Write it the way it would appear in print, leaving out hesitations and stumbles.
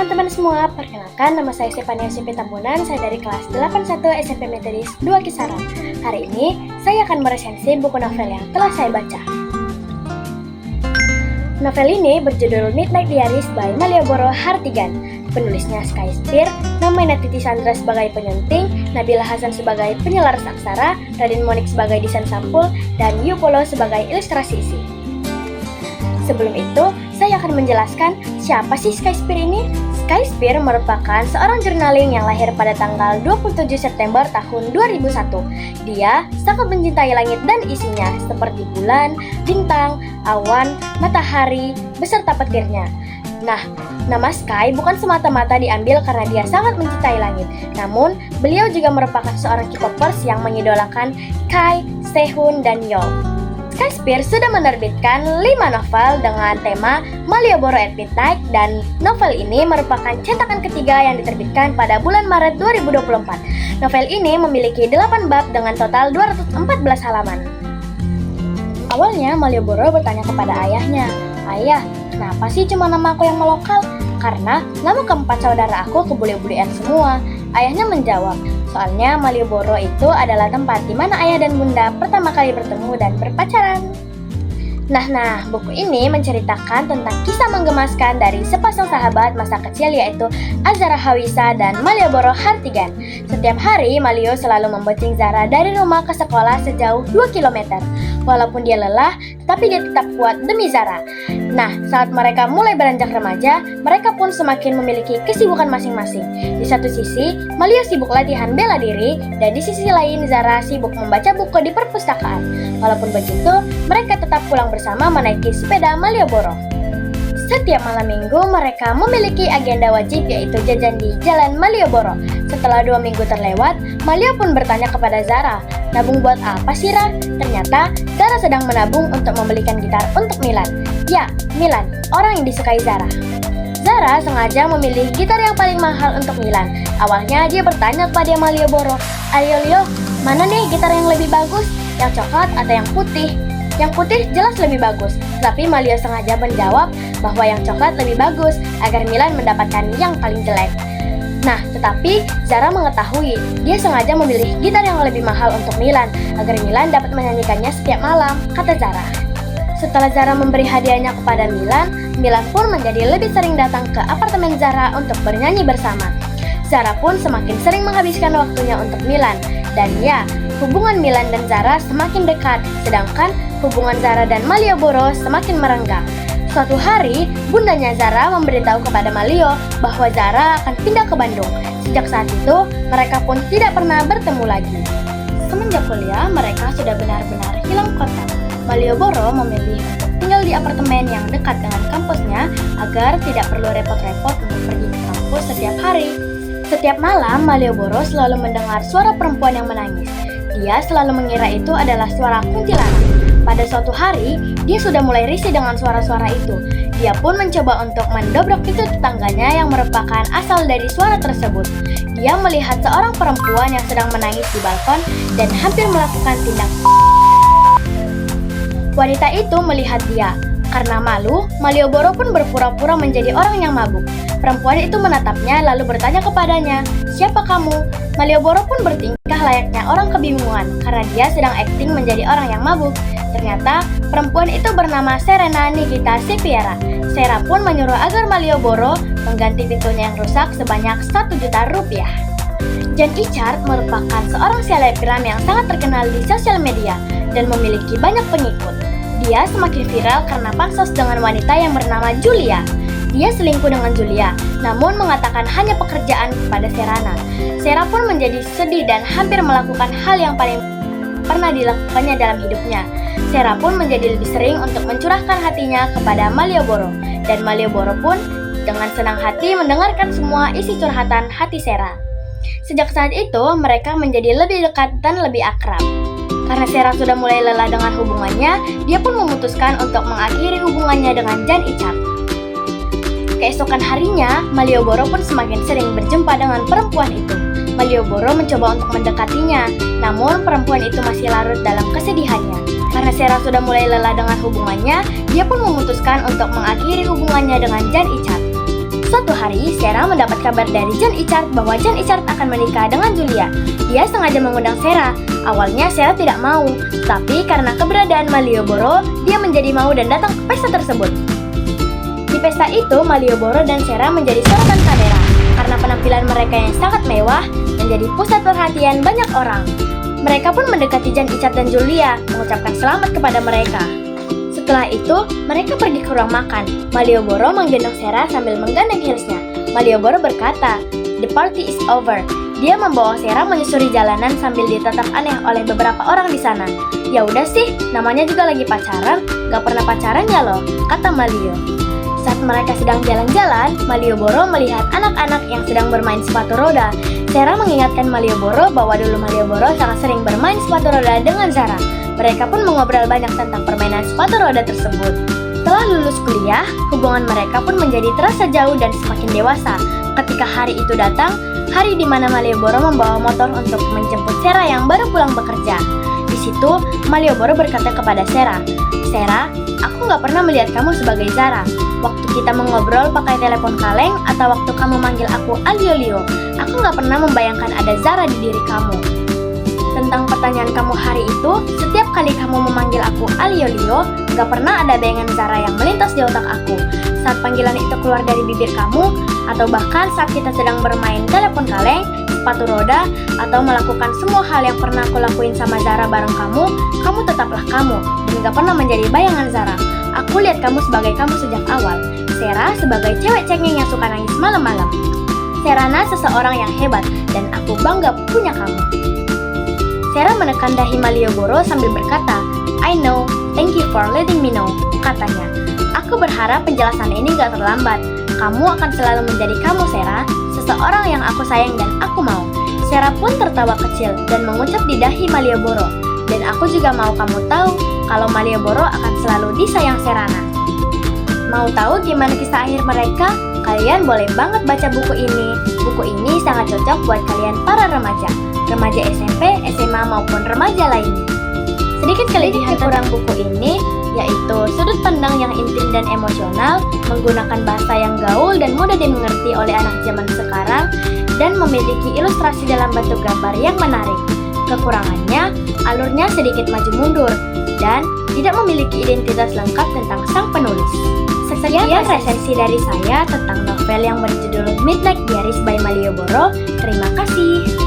teman-teman semua, perkenalkan nama saya Stefania SMP Tambunan, saya dari kelas 81 SMP Metodis 2 Kisaran. Hari ini, saya akan meresensi buku novel yang telah saya baca. Novel ini berjudul Midnight Diaries by Malioboro Hartigan. Penulisnya Sky Spear, Namaina Titi Sandra sebagai penyunting, Nabila Hasan sebagai penyelaras aksara, Radin Monik sebagai desain sampul, dan Yupolo sebagai ilustrasi isi. Sebelum itu, saya akan menjelaskan siapa sih Sky Spear ini. Sky Spear merupakan seorang jurnaling yang lahir pada tanggal 27 September tahun 2001. Dia sangat mencintai langit dan isinya seperti bulan, bintang, awan, matahari, beserta petirnya. Nah, nama Sky bukan semata-mata diambil karena dia sangat mencintai langit. Namun, beliau juga merupakan seorang K-popers yang mengidolakan Kai, Sehun, dan Yeol. Sky Spear sudah menerbitkan 5 novel dengan tema Malioboro at Midnight, dan novel ini merupakan cetakan ketiga yang diterbitkan pada bulan Maret 2024. Novel ini memiliki 8 bab dengan total 214 halaman. Awalnya Malioboro bertanya kepada ayahnya, "Ayah, kenapa sih cuma nama aku yang melokal? Karena nama keempat saudara aku kebule-bulean semua." Ayahnya menjawab, "Soalnya Malioboro itu adalah tempat di mana ayah dan bunda pertama kali bertemu dan berpacaran." Nah, buku ini menceritakan tentang kisah menggemaskan dari sepasang sahabat masa kecil, yaitu Azara Hawisa dan Malioboro Hartigan. Setiap hari, Malio selalu membonceng Zara dari rumah ke sekolah sejauh 2 km. Walaupun dia lelah, tapi dia tetap kuat demi Zara. Nah, saat mereka mulai beranjak remaja, mereka pun semakin memiliki kesibukan masing-masing. Di satu sisi, Malio sibuk latihan bela diri, dan di sisi lain Zara sibuk membaca buku di perpustakaan. Walaupun begitu, mereka tetap pulang bersama menaiki sepeda Malioboro. Setiap malam minggu mereka memiliki agenda wajib, yaitu jajan di Jalan Malioboro. Setelah 2 minggu terlewat, Malio pun bertanya kepada Zara, "Nabung buat apa sih, Ra?" Ternyata Zara sedang menabung untuk membelikan gitar untuk Milan. Ya, Milan, orang yang disukai Zara. Zara sengaja memilih gitar yang paling mahal untuk Milan. Awalnya dia bertanya kepada Malioboro, "Ayo Lio, mana nih gitar yang lebih bagus? Yang coklat atau yang putih?" "Yang putih jelas lebih bagus." Tapi Malio sengaja menjawab bahwa yang coklat lebih bagus agar Milan mendapatkan yang paling jelek. Nah, tetapi Zara mengetahui dia sengaja memilih gitar yang lebih mahal untuk Milan agar Milan dapat menyanyikannya setiap malam, kata Zara. Setelah Zara memberi hadiahnya kepada Milan, Milan pun menjadi lebih sering datang ke apartemen Zara untuk bernyanyi bersama. Zara pun semakin sering menghabiskan waktunya untuk Milan. Dan ya, hubungan Milan dan Zara semakin dekat, sedangkan hubungan Zara dan Malioboro semakin merenggang. Suatu hari, bundanya Zara memberitahu kepada Malio bahwa Zara akan pindah ke Bandung. Sejak saat itu, mereka pun tidak pernah bertemu lagi. Semenjak kuliah, mereka sudah benar-benar hilang kontak. Malioboro memilih untuk tinggal di apartemen yang dekat dengan kampusnya agar tidak perlu repot-repot untuk pergi ke kampus setiap hari. Setiap malam, Malioboro selalu mendengar suara perempuan yang menangis. Dia selalu mengira itu adalah suara kuntilanak. Pada suatu hari, dia sudah mulai risih dengan suara-suara itu. Dia pun mencoba untuk mendobrak pintu tetangganya yang merupakan asal dari suara tersebut. Dia melihat seorang perempuan yang sedang menangis di balkon dan hampir melakukan tindak. Wanita itu melihat dia. Karena malu, Malioboro pun berpura-pura menjadi orang yang mabuk. Perempuan itu menatapnya lalu bertanya kepadanya, "Siapa kamu?" Malioboro pun bertingkah layaknya orang kebingungan karena dia sedang akting menjadi orang yang mabuk. Ternyata perempuan itu bernama Serena Nikita Siviera. Sera pun menyuruh agar Malioboro mengganti pintunya yang rusak sebanyak 1 juta rupiah. Jan Ichard merupakan seorang selebgram yang sangat terkenal di sosial media dan memiliki banyak pengikut. Dia semakin viral karena pansos dengan wanita yang bernama Julia. Dia selingkuh dengan Julia, namun mengatakan hanya pekerjaan kepada Serana. Sera pun menjadi sedih dan hampir melakukan hal yang paling pernah dilakukannya dalam hidupnya. Sera pun menjadi lebih sering untuk mencurahkan hatinya kepada Malioboro, dan Malioboro pun dengan senang hati mendengarkan semua isi curhatan hati Sera. Sejak saat itu, mereka menjadi lebih dekat dan lebih akrab. Karena Sera sudah mulai lelah dengan hubungannya, dia pun memutuskan untuk mengakhiri hubungannya dengan Jan Ichard. Keesokan harinya, Malioboro pun semakin sering berjumpa dengan perempuan itu. Malioboro mencoba untuk mendekatinya, namun perempuan itu masih larut dalam kesedihannya. Karena Sera sudah mulai lelah dengan hubungannya, dia pun memutuskan untuk mengakhiri hubungannya dengan Jan Ichard. Suatu hari, Sarah mendapat kabar dari John Ichard bahwa John Ichard akan menikah dengan Julia. Dia sengaja mengundang Sarah. Awalnya Sarah tidak mau, tapi karena keberadaan Malioboro, dia menjadi mau dan datang ke pesta tersebut. Di pesta itu, Malioboro dan Sarah menjadi sorotan kamera karena penampilan mereka yang sangat mewah menjadi pusat perhatian banyak orang. Mereka pun mendekati John Ichard dan Julia, mengucapkan selamat kepada mereka. Setelah itu, mereka pergi ke ruang makan. Malioboro menggendong Sarah sambil menggandeng heelsnya. Malioboro berkata, "The party is over." Dia membawa Sarah menyusuri jalanan sambil ditatap aneh oleh beberapa orang di sana. "Ya udah sih, namanya juga lagi pacaran, gak pernah pacaran ya loh," kata Malio. Saat mereka sedang jalan-jalan, Malioboro melihat anak-anak yang sedang bermain sepatu roda. Sarah mengingatkan Malioboro bahwa dulu Malioboro sangat sering bermain sepatu roda dengan Sarah. Mereka pun mengobrol banyak tentang permainan sepatu roda tersebut. Setelah lulus kuliah, hubungan mereka pun menjadi terasa jauh dan semakin dewasa. Ketika hari itu datang, hari di mana Malioboro membawa motor untuk menjemput Sarah yang baru pulang bekerja. Di situ, Malioboro berkata kepada Sarah, "Sarah, aku gak pernah melihat kamu sebagai Zara. Waktu kita mengobrol pakai telepon kaleng atau waktu kamu manggil aku Aliolio, aku gak pernah membayangkan ada Zara di diri kamu. Tentang pertanyaan kamu hari itu, setiap kali kamu memanggil aku Aliolio, gak pernah ada bayangan Zara yang melintas di otak aku. Saat panggilan itu keluar dari bibir kamu, atau bahkan saat kita sedang bermain telepon kaleng, sepatu roda, atau melakukan semua hal yang pernah aku lakuin sama Zara bareng kamu, kamu tetaplah kamu, dan gak pernah menjadi bayangan Zara. Aku lihat kamu sebagai kamu sejak awal. Sarah sebagai cewek cengeng yang suka nangis malam-malam. Serana seseorang yang hebat, dan aku bangga punya kamu." Sarah menekan dahi Malioboro sambil berkata, "I know, thank you for letting me know," katanya. "Aku berharap penjelasan ini gak terlambat. Kamu akan selalu menjadi kamu, Sarah, seseorang yang aku sayang dan aku mau." Sarah pun tertawa kecil dan mengucap di dahi Malioboro, "Dan aku juga mau kamu tahu kalau Malioboro akan selalu disayang Serana." Mau tahu gimana kisah akhir mereka? Kalian boleh banget baca buku ini. Buku ini sangat cocok buat kalian para remaja SMP, SMA maupun remaja lainnya. Sedikit kelebihan kurang buku ini yaitu sudut pandang yang intim dan emosional, menggunakan bahasa yang gaul dan mudah dimengerti oleh anak zaman sekarang, dan memiliki ilustrasi dalam bentuk gambar yang menarik. Kekurangannya, alurnya sedikit maju mundur dan tidak memiliki identitas lengkap tentang sang penulis. Sekian resensi dari saya tentang novel yang berjudul Midnight Diaries by Malioboro. Terima kasih.